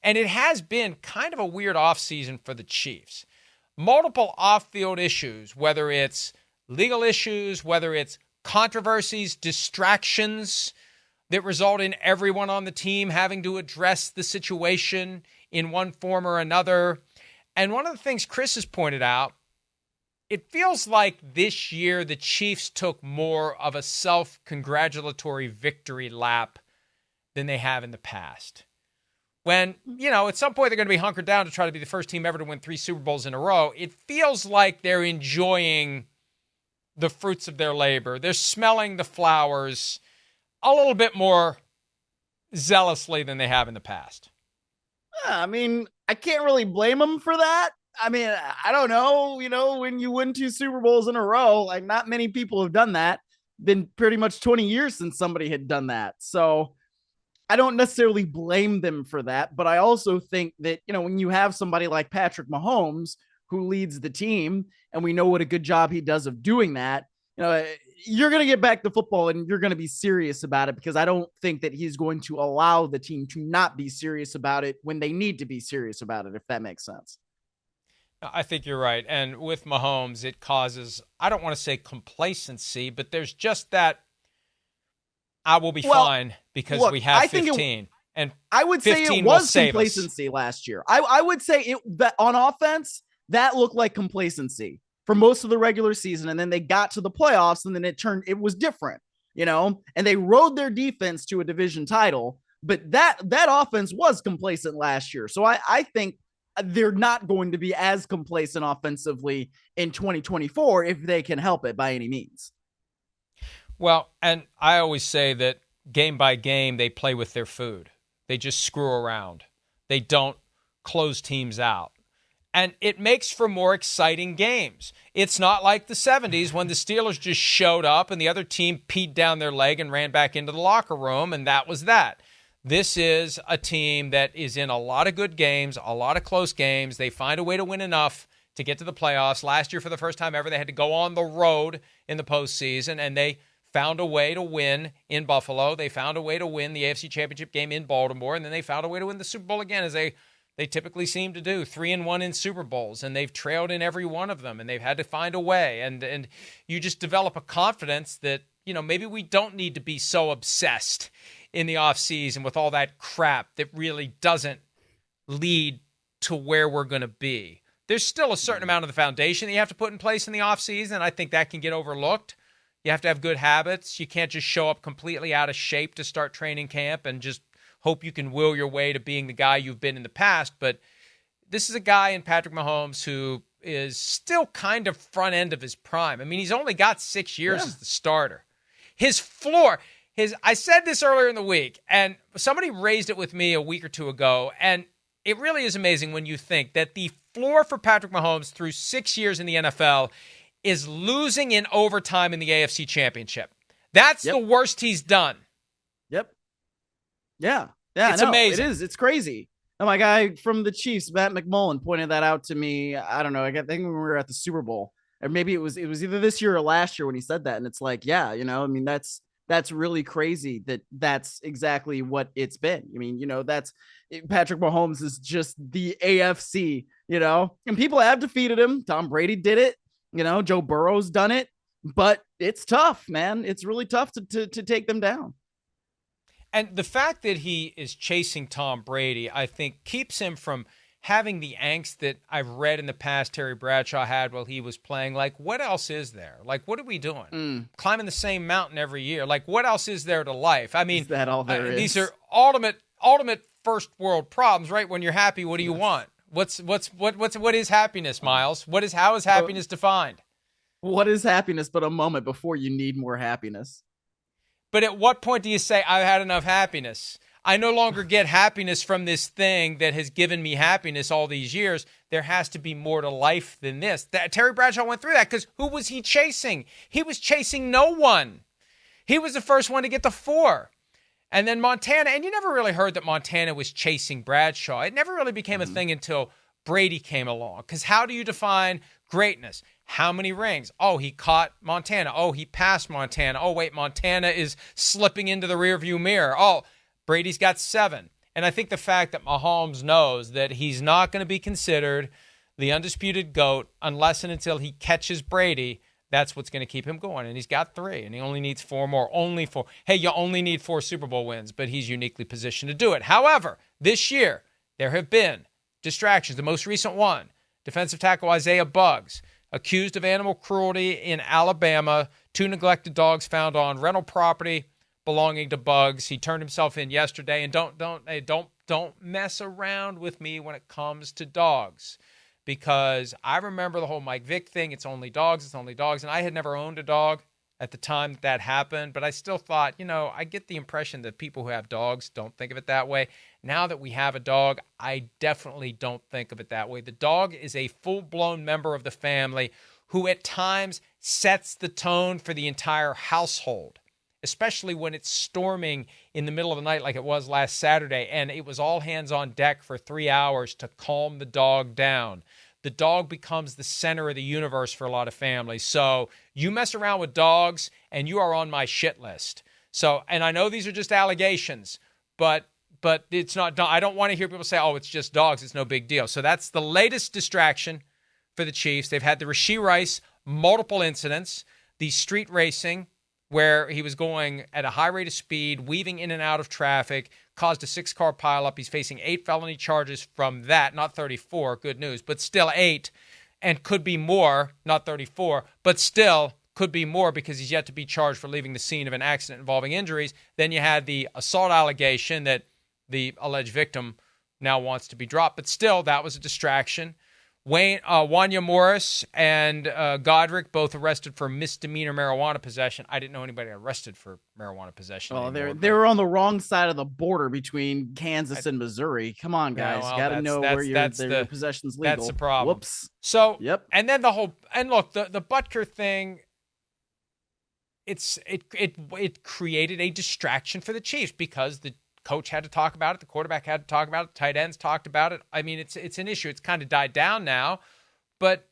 And it has been kind of a weird offseason for the Chiefs. Multiple off-field issues, whether it's legal issues, whether it's controversies, distractions that result in everyone on the team having to address the situation in one form or another. And one of the things Chris has pointed out, it feels like this year the Chiefs took more of a self-congratulatory victory lap than they have in the past. When, at some point they're going to be hunkered down to try to be the first team ever to win 3 Super Bowls in a row, it feels like they're enjoying the fruits of their labor. They're smelling the flowers a little bit more zealously than they have in the past. I mean, I can't really blame them for that. I mean, I don't know, when you win 2 Super Bowls in a row, like not many people have done that. Been pretty much 20 years since somebody had done that. So I don't necessarily blame them for that, but I also think that, when you have somebody like Patrick Mahomes who leads the team, and we know what a good job he does of doing that, you're going to get back to football and you're going to be serious about it, because I don't think that he's going to allow the team to not be serious about it when they need to be serious about it, if that makes sense. I think you're right. And with Mahomes, it causes, I don't want to say complacency, but there's just that I will be fine because we have 15. And I would say it was complacency last year. I would say that on offense, that looked like complacency for most of the regular season. And then they got to the playoffs and then it was different, and they rode their defense to a division title. But that offense was complacent last year. So I think they're not going to be as complacent offensively in 2024 if they can help it by any means. Well, and I always say that game by game, they play with their food. They just screw around. They don't close teams out. And it makes for more exciting games. It's not like the 70s when the Steelers just showed up and the other team peed down their leg and ran back into the locker room, and that was that. This is a team that is in a lot of good games, a lot of close games. They find a way to win enough to get to the playoffs. Last year, for the first time ever, they had to go on the road in the postseason, and they found a way to win in Buffalo. They found a way to win the AFC Championship game in Baltimore, and then they found a way to win the Super Bowl again, as they typically seem to do, 3-1 in Super Bowls, and they've trailed in every one of them, and they've had to find a way. And you just develop a confidence that, maybe we don't need to be so obsessed in the offseason with all that crap that really doesn't lead to where we're going to be. There's still a certain amount of the foundation that you have to put in place in the offseason, and I think that can get overlooked. You have to have good habits. You can't just show up completely out of shape to start training camp and just hope you can will your way to being the guy you've been in the past. But this is a guy in Patrick Mahomes who is still kind of front end of his prime. I mean, he's only got 6 years as the starter. His floor, I said this earlier in the week, and somebody raised it with me a week or two ago, and it really is amazing when you think that the floor for Patrick Mahomes through 6 years in the NFL is losing in overtime in the AFC Championship. That's the worst he's done. Yep. Yeah. Yeah. It's amazing. It is. It's crazy. And my guy from the Chiefs, Matt McMullen, pointed that out to me. I don't know. I think when we were at the Super Bowl, or maybe it was either this year or last year when he said that. And it's like, I mean, that's really crazy that's exactly what it's been. I mean, that's Patrick Mahomes is just the AFC, and people have defeated him. Tom Brady did it. Joe Burrow's done it, but it's tough, man. It's really tough to take them down. And the fact that he is chasing Tom Brady, I think, keeps him from having the angst that I've read in the past Terry Bradshaw had while he was playing. Like, what else is there? Like, what are we doing? Climbing the same mountain every year. Like, what else is there to life? I mean, is that all there is? These are ultimate first world problems, right? When you're happy, what do you want? What is happiness, Myles? How is happiness defined? What is happiness but a moment before you need more happiness? But at what point do you say, I've had enough happiness? I no longer get happiness from this thing that has given me happiness all these years. There has to be more to life than this. Terry Bradshaw went through that because who was he chasing? He was chasing no one. He was the first one to get the 4. And then Montana, and you never really heard that Montana was chasing Bradshaw. It never really became a thing until Brady came along. Because how do you define greatness? How many rings? Oh, he caught Montana. Oh, he passed Montana. Oh, wait, Montana is slipping into the rearview mirror. Oh, Brady's got 7. And I think the fact that Mahomes knows that he's not going to be considered the undisputed GOAT unless and until he catches Brady, that's what's going to keep him going. And he's got 3, and he only needs 4 more. Only 4. Hey, you only need 4 Super Bowl wins, but he's uniquely positioned to do it. However, this year, there have been distractions. The most recent one, defensive tackle Isaiah Buggs, accused of animal cruelty in Alabama. 2 neglected dogs found on rental property belonging to Buggs. He turned himself in yesterday. And don't mess around with me when it comes to dogs, because I remember the whole Mike Vick thing. It's only dogs. It's only dogs. And I had never owned a dog at the time that happened, but I still thought, I get the impression that people who have dogs don't think of it that way. Now that we have a dog, I definitely don't think of it that way. The dog is a full-blown member of the family who at times sets the tone for the entire household, especially when it's storming in the middle of the night like it was last Saturday, and it was all hands on deck for 3 hours to calm the dog down. The dog becomes the center of the universe for a lot of families. So you mess around with dogs and you are on my shit list. So, and I know these are just allegations, but it's not, I don't want to hear people say, oh, it's just dogs. It's no big deal. So that's the latest distraction for the Chiefs. They've had the Rashee Rice multiple incidents, the street racing where he was going at a high rate of speed, weaving in and out of traffic, caused a 6-car pileup. He's facing 8 felony charges from that, not 34, good news, but still 8, and could be more, not 34, but still could be more because he's yet to be charged for leaving the scene of an accident involving injuries. Then you had the assault allegation that the alleged victim now wants to be dropped, but still, that was a distraction. Wanya Morris and Godric both arrested for misdemeanor marijuana possession. I didn't know anybody arrested for marijuana possession. Oh, they were on the wrong side of the border between Kansas and Missouri. Come on, guys. Yeah, well, you got to know where your possession's legal. That's the problem. Whoops. So, yep. And then look, the Butker thing, it created a distraction for the Chiefs because the coach had to talk about it. The quarterback had to talk about it. The tight ends talked about it. I mean, it's an issue. It's kind of died down now, but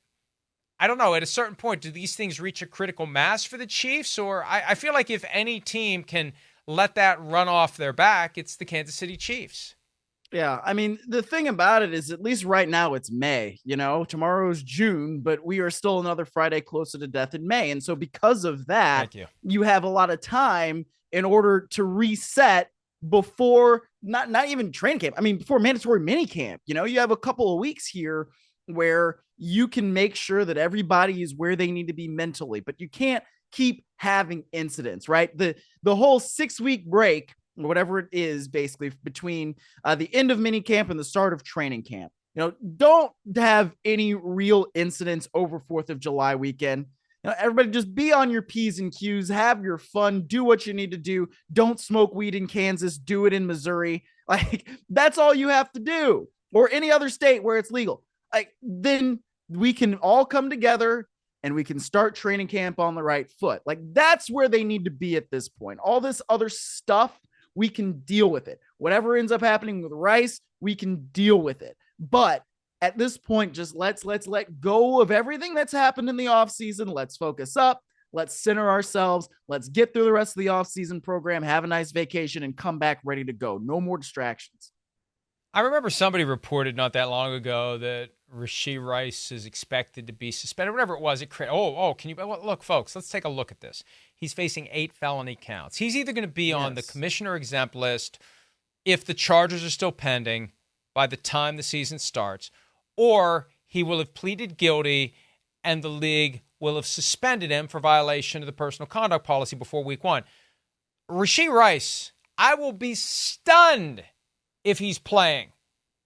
I don't know. At a certain point, do these things reach a critical mass for the Chiefs? Or I feel like if any team can let that run off their back, it's the Kansas City Chiefs. Yeah. I mean, the thing about it is at least right now it's May, tomorrow's June, but we are still another Friday closer to death in May. And so because of that, you have a lot of time in order to reset before not even training camp. I mean, before mandatory mini camp, you have a couple of weeks here where you can make sure that everybody is where they need to be mentally, but you can't keep having incidents, right? The whole 6-week break, whatever it is, basically between the end of mini camp and the start of training camp, don't have any real incidents over 4th of July weekend. Everybody just be on your P's and Q's, have your fun, do what you need to do. Don't smoke weed in Kansas, do it in Missouri. Like, that's all you have to do, or any other state where it's legal. Like, then we can all come together and we can start training camp on the right foot. Like, that's where they need to be at this point. All this other stuff, we can deal with it. Whatever ends up happening with Rice, we can deal with it. But at this point, just let's let go of everything that's happened in the offseason. Let's focus up. Let's center ourselves. Let's get through the rest of the offseason program, have a nice vacation, and come back ready to go. No more distractions. I remember somebody reported not that long ago that Rashee Rice is expected to be suspended, whatever it was. Can you look, folks? Let's take a look at this. He's facing 8 felony counts. He's either going to be on the commissioner exempt list if the charges are still pending by the time the season starts, or he will have pleaded guilty and the league will have suspended him for violation of the personal conduct policy before week 1. Rashee Rice, I will be stunned if he's playing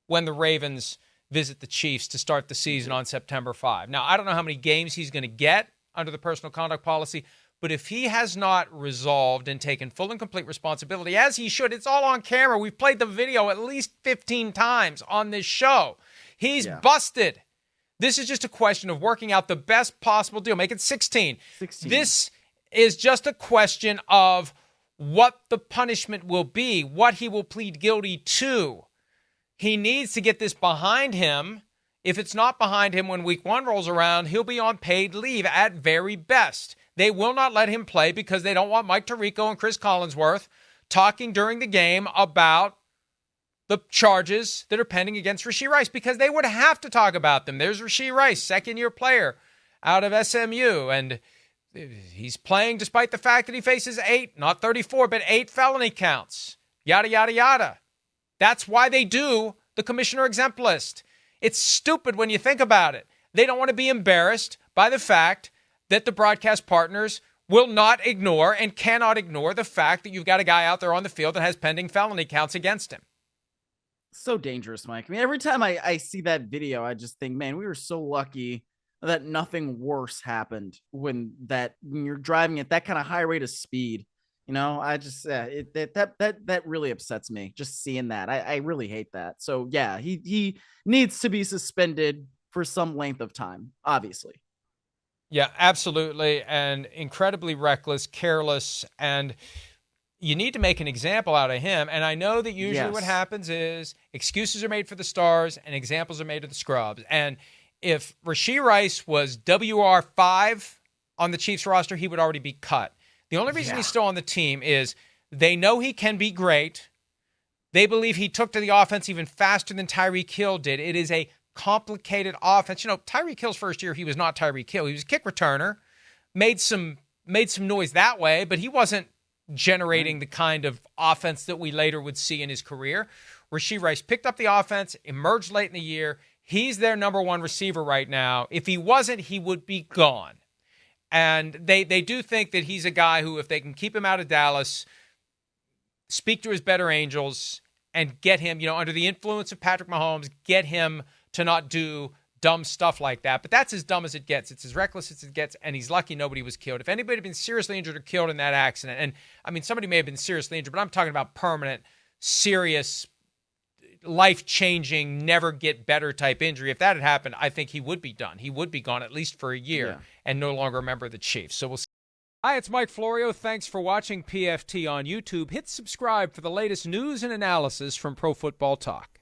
when the Ravens visit the Chiefs to start the season on September 5. Now, I don't know how many games he's going to get under the personal conduct policy, but if he has not resolved and taken full and complete responsibility, as he should, it's all on camera. We've played the video at least 15 times on this show. He's busted. This is just a question of working out the best possible deal. Make it 16. This is just a question of what the punishment will be, what he will plead guilty to. He needs to get this behind him. If it's not behind him when week 1 rolls around, he'll be on paid leave at very best. They will not let him play because they don't want Mike Tirico and Chris Collinsworth talking during the game about the charges that are pending against Rashee Rice, because they would have to talk about them. There's Rashee Rice, second-year player out of SMU, and he's playing despite the fact that he faces 8, not 34, but 8 felony counts. Yada, yada, yada. That's why they do the commissioner exempt list. It's stupid when you think about it. They don't want to be embarrassed by the fact that the broadcast partners will not ignore and cannot ignore the fact that you've got a guy out there on the field that has pending felony counts against him. So dangerous, Mike. I mean, every time I see that video, I just think, man, we were so lucky that nothing worse happened when you're driving at that kind of high rate of speed. You know, I just that really upsets me just seeing that. I really hate that. So yeah, he needs to be suspended for some length of time, obviously. Yeah, absolutely. And incredibly reckless, careless, and you need to make an example out of him. And I know that usually what happens is excuses are made for the stars and examples are made of the scrubs. And if Rashee Rice was WR5 on the Chiefs roster, he would already be cut. The only reason he's still on the team is they know he can be great. They believe he took to the offense even faster than Tyreek Hill did. It is a complicated offense. You know, Tyreek Hill's first year, he was not Tyreek Hill. He was a kick returner, made some noise that way, but he wasn't generating the kind of offense that we later would see in his career. Rashee Rice picked up the offense, emerged late in the year. He's their number one receiver right now. If he wasn't, he would be gone. And they do think that he's a guy who, if they can keep him out of Dallas, speak to his better angels, and get him, you know, under the influence of Patrick Mahomes, get him to not do dumb stuff like that. But that's as dumb as it gets. It's as reckless as it gets, and he's lucky nobody was killed. If anybody had been seriously injured or killed in that accident, and I mean, somebody may have been seriously injured, but I'm talking about permanent, serious, life-changing, never get better type injury. If that had happened, I think he would be done. He would be gone at least for a year and no longer a member of the Chiefs. So we'll see. Hi, it's Mike Florio. Thanks for watching PFT on YouTube. Hit subscribe for the latest news and analysis from Pro Football Talk.